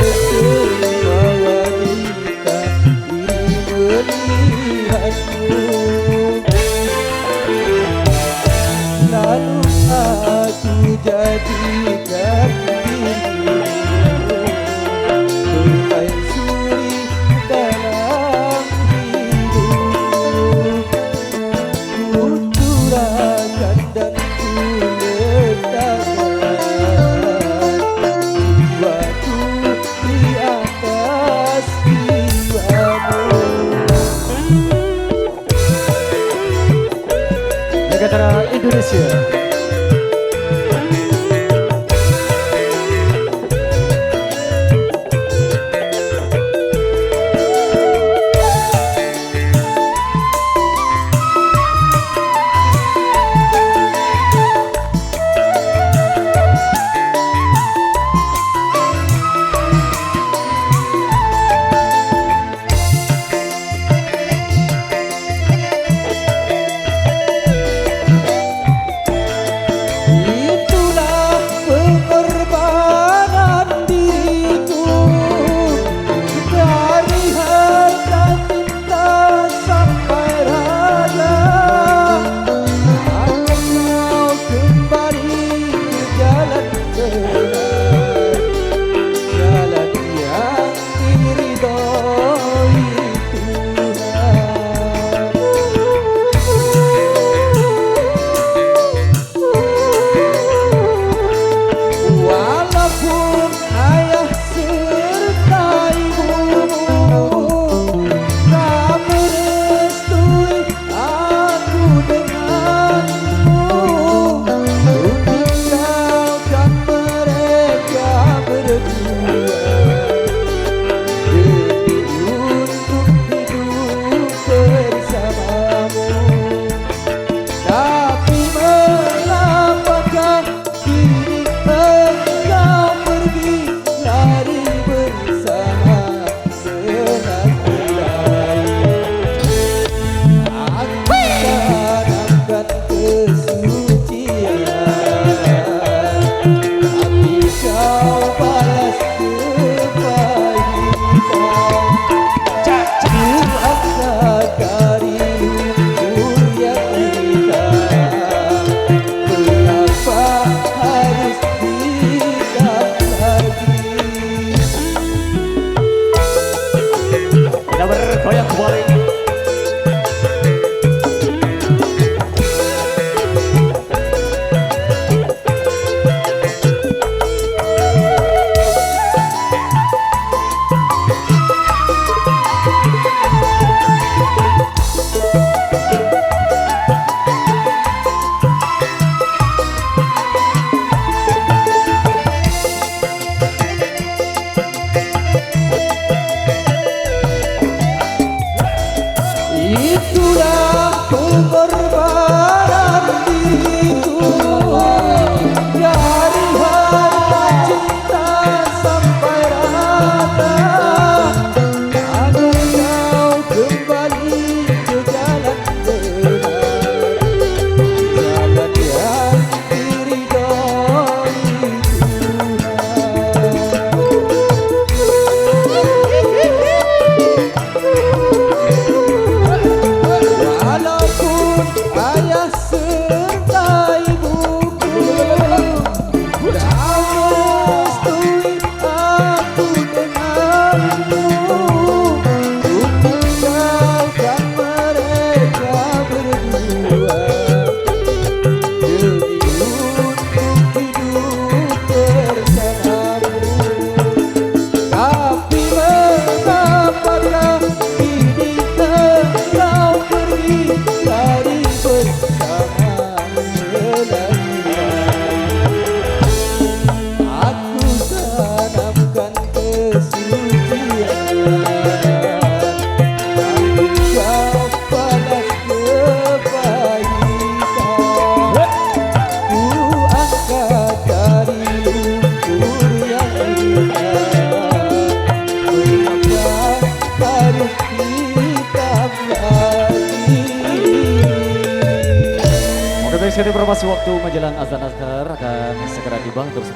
semua wanita iri melihatmu. Lalu aku jadikan dirimu permaisuri dalam hidup. Ku curahkan dan ku letakkan jiwaku di atas jiwamu. Negara Indonesia. Bergoyang kembali. Itulah pengorbanan diriku dari harta cinta sampai rata, agar kau kembali ke jalan benar, jalan yang diridhoi ayah serta ibuku tak merestui aku denganmu. Ku tinggalkan mereka berdua demi untuk hidup bersamamu. Tapi mengapakah kini engkau pergi dari bersama lagi? Aku tanamkan kesucian, tapi kau balas kepahitan. Ku angkat dari lumpur yang indah, mengapa harus hitam lagi? Oke, baik, sekali informasi waktu menjelang azan asar akan segera tiba untuk